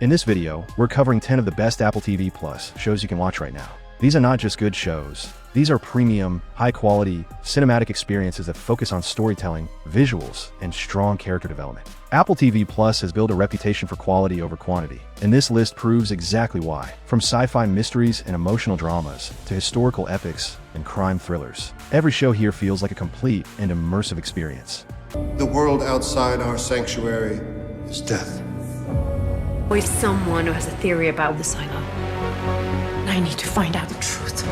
In this video, we're covering 10 of the best Apple TV Plus shows you can watch right now. These are not just good shows. These are premium, high-quality, cinematic experiences that focus on storytelling, visuals, and strong character development. Apple TV Plus has built a reputation for quality over quantity, and this list proves exactly why. From sci-fi mysteries and emotional dramas to historical epics and crime thrillers, every show here feels like a complete and immersive experience. The world outside our sanctuary is death. Always someone who has a theory about the silo. I need to find out the truth.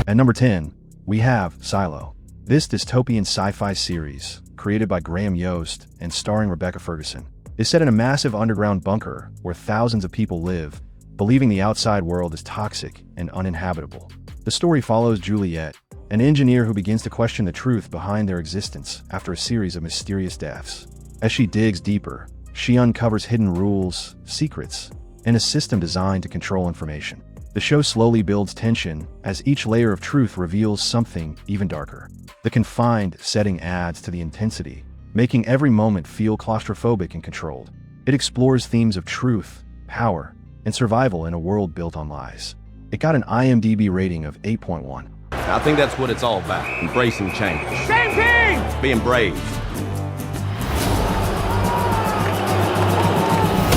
At number 10, we have Silo. This dystopian sci-fi series, created by Graham Yost and starring Rebecca Ferguson, is set in a massive underground bunker where thousands of people live, believing the outside world is toxic and uninhabitable. The story follows Juliet, an engineer who begins to question the truth behind their existence after a series of mysterious deaths. As she digs deeper, she uncovers hidden rules, secrets, and a system designed to control information. The show slowly builds tension as each layer of truth reveals something even darker. The confined setting adds to the intensity, making every moment feel claustrophobic and controlled. It explores themes of truth, power, and survival in a world built on lies. It got an IMDb rating of 8.1. I think that's what it's all about, embracing change. Same thing! Being brave.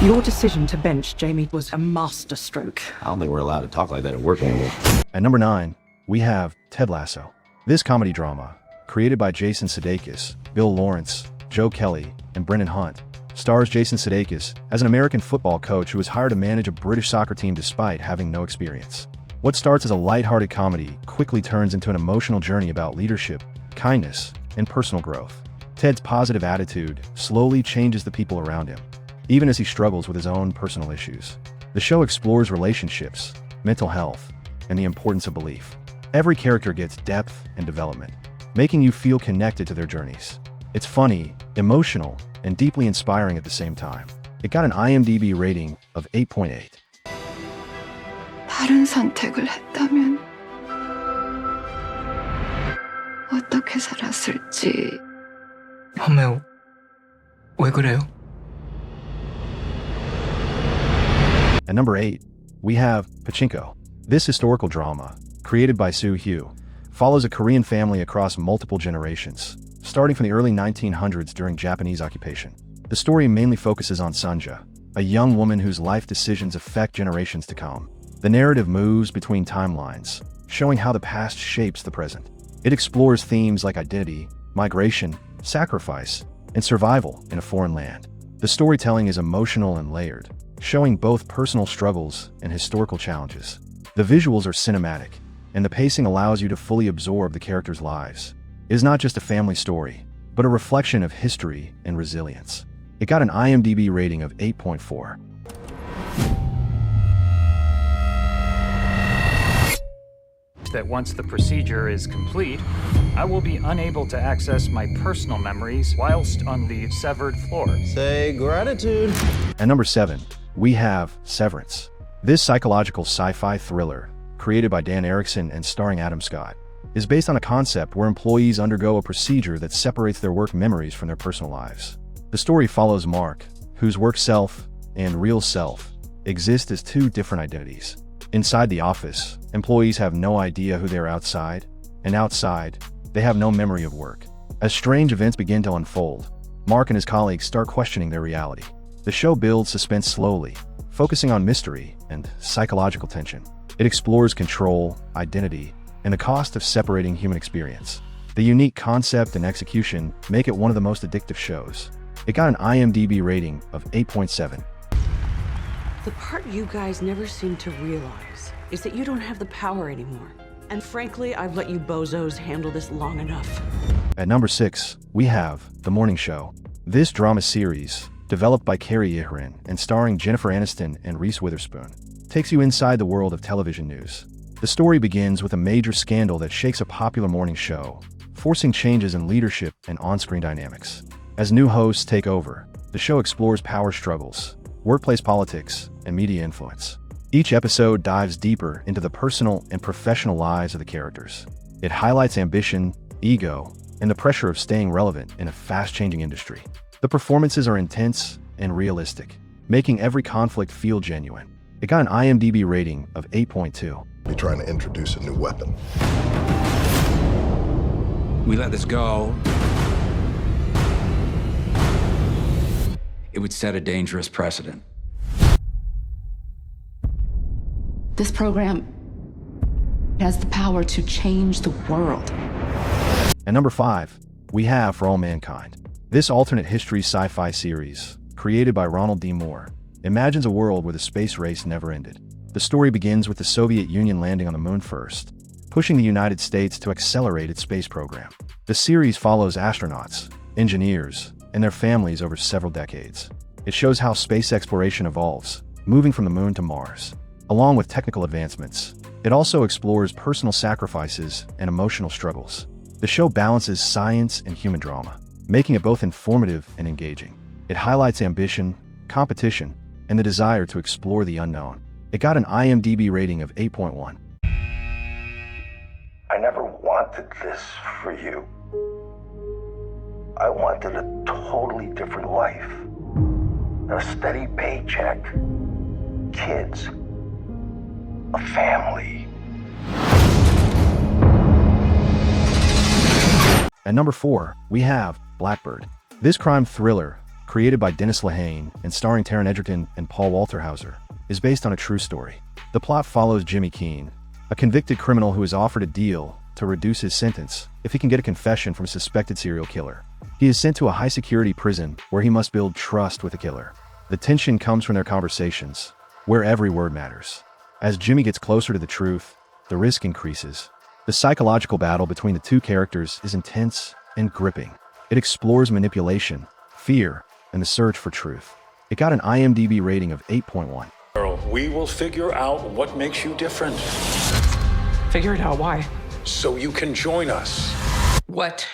Your decision to bench Jamie was a masterstroke. I don't think we're allowed to talk like that at work anymore. At number 9, we have Ted Lasso. This comedy drama, created by Jason Sudeikis, Bill Lawrence, Joe Kelly, and Brennan Hunt, stars Jason Sudeikis as an American football coach who is hired to manage a British soccer team despite having no experience. What starts as a lighthearted comedy quickly turns into an emotional journey about leadership, kindness, and personal growth. Ted's positive attitude slowly changes the people around him, even as he struggles with his own personal issues. The show explores relationships, mental health, and the importance of belief. Every character gets depth and development, making you feel connected to their journeys. It's funny, emotional, and deeply inspiring at the same time. It got an IMDb rating of 8.8. 다른 선택을 했다면 어떻게 살았을지. 엄마, 왜 그래요? At number 8, we have Pachinko. This historical drama, created by Soo Hugh, follows a Korean family across multiple generations, starting from the early 1900s during Japanese occupation. The story mainly focuses on Sanja, a young woman whose life decisions affect generations to come. The narrative moves between timelines, showing how the past shapes the present. It explores themes like identity, migration, sacrifice, and survival in a foreign land. The storytelling is emotional and layered, showing both personal struggles and historical challenges. The visuals are cinematic, and the pacing allows you to fully absorb the characters' lives. It is not just a family story, but a reflection of history and resilience. It got an IMDb rating of 8.4. That once the procedure is complete, I will be unable to access my personal memories whilst on the severed floor. Say gratitude. At number 7, we have Severance. This psychological sci-fi thriller, created by Dan Erickson and starring Adam Scott, is based on a concept where employees undergo a procedure that separates their work memories from their personal lives. The story follows Mark, whose work self and real self exist as two different identities. Inside the office, employees have no idea who they are outside, and outside, they have no memory of work. As strange events begin to unfold, Mark and his colleagues start questioning their reality. The show builds suspense slowly, focusing on mystery and psychological tension. It explores control, identity, and the cost of separating human experience. The unique concept and execution make it one of the most addictive shows. It got an IMDb rating of 8.7. The part you guys never seem to realize is that you don't have the power anymore. And frankly, I've let you bozos handle this long enough. At number 6, we have The Morning Show. This drama series, developed by Carrie Ihran and starring Jennifer Aniston and Reese Witherspoon, takes you inside the world of television news. The story begins with a major scandal that shakes a popular morning show, forcing changes in leadership and on-screen dynamics. As new hosts take over, the show explores power struggles, workplace politics, and media influence. Each episode dives deeper into the personal and professional lives of the characters. It highlights ambition, ego, and the pressure of staying relevant in a fast-changing industry. The performances are intense and realistic, making every conflict feel genuine. It got an IMDb rating of 8.2. We're trying to introduce a new weapon. We let this go, it would set a dangerous precedent. This program has the power to change the world. And number 5, we have For All Mankind. This alternate history sci-fi series, created by Ronald D. Moore, imagines a world where the space race never ended. The story begins with the Soviet Union landing on the moon first, pushing the United States to accelerate its space program. The series follows astronauts, engineers, and their families over several decades. It shows how space exploration evolves, moving from the moon to Mars. Along with technical advancements, it also explores personal sacrifices and emotional struggles. The show balances science and human drama, making it both informative and engaging. It highlights ambition, competition, and the desire to explore the unknown. It got an IMDb rating of 8.1. I never wanted this for you. I wanted a totally different life. A steady paycheck, kids, a family. At number 4, we have Blackbird. This crime thriller, created by Dennis Lehane and starring Taron Egerton and Paul Walter Hauser, is based on a true story. The plot follows Jimmy Keene, a convicted criminal who is offered a deal to reduce his sentence if he can get a confession from a suspected serial killer. He is sent to a high-security prison where he must build trust with the killer. The tension comes from their conversations, where every word matters. As Jimmy gets closer to the truth, the risk increases. The psychological battle between the two characters is intense and gripping. It explores manipulation, fear, and the search for truth. It got an IMDb rating of 8.1. We will figure out what makes you different. Figure it out, why? So you can join us. What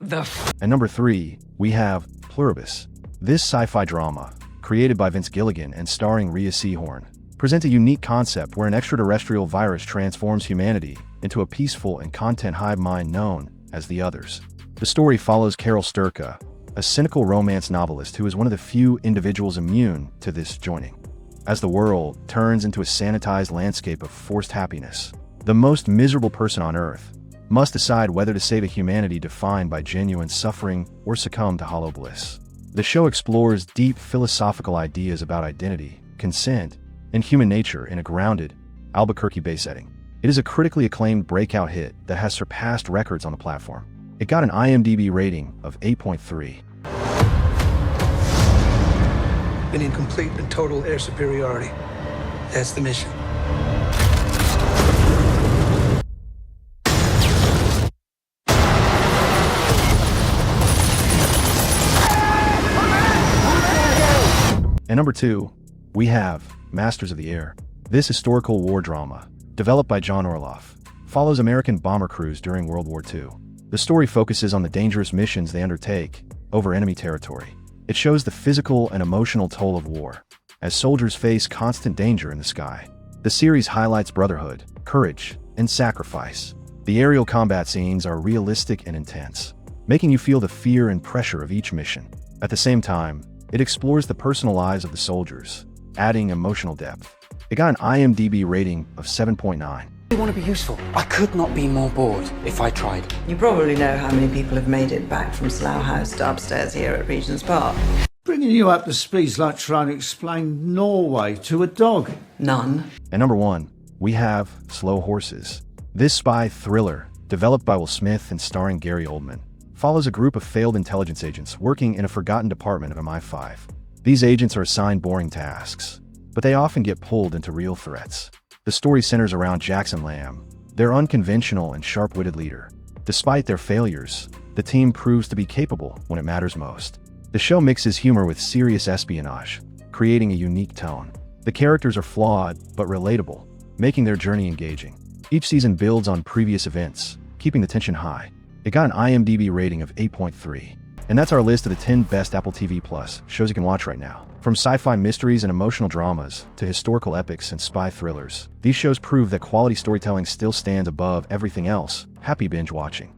the At number 3, we have Pluribus. This sci-fi drama, created by Vince Gilligan and starring Rhea Seehorn, presents a unique concept where an extraterrestrial virus transforms humanity into a peaceful and content hive mind known as the Others. The story follows Carol Sturka, a cynical romance novelist who is one of the few individuals immune to this joining. As the world turns into a sanitized landscape of forced happiness, the most miserable person on Earth must decide whether to save a humanity defined by genuine suffering or succumb to hollow bliss. The show explores deep philosophical ideas about identity, consent, and human nature in a grounded, Albuquerque-based setting. It is a critically acclaimed breakout hit that has surpassed records on the platform. It got an IMDb rating of 8.3. Been in complete and total air superiority. That's the mission. At number 2, we have Masters of the Air. This historical war drama, developed by John Orloff, follows American bomber crews during World War II. The story focuses on the dangerous missions they undertake over enemy territory. It shows the physical and emotional toll of war, as soldiers face constant danger in the sky. The series highlights brotherhood, courage, and sacrifice. The aerial combat scenes are realistic and intense, making you feel the fear and pressure of each mission. At the same time, it explores the personal lives of the soldiers, adding emotional depth. It got an IMDb rating of 7.9. I want to be useful. I could not be more bored if I tried. You probably know how many people have made it back from Slough House to upstairs here at Regent's Park. Bringing you up to speed's like trying to explain Norway to a dog. None. At number 1, we have Slow Horses. This spy thriller, developed by Will Smith and starring Gary Oldman, follows a group of failed intelligence agents working in a forgotten department of MI5. These agents are assigned boring tasks, but they often get pulled into real threats. The story centers around Jackson Lamb, their unconventional and sharp-witted leader. Despite their failures, the team proves to be capable when it matters most. The show mixes humor with serious espionage, creating a unique tone. The characters are flawed but relatable, making their journey engaging. Each season builds on previous events, keeping the tension high. It got an IMDb rating of 8.3. And that's our list of the 10 best Apple TV Plus shows you can watch right now. From sci-fi mysteries and emotional dramas to historical epics and spy thrillers, these shows prove that quality storytelling still stands above everything else. Happy binge watching.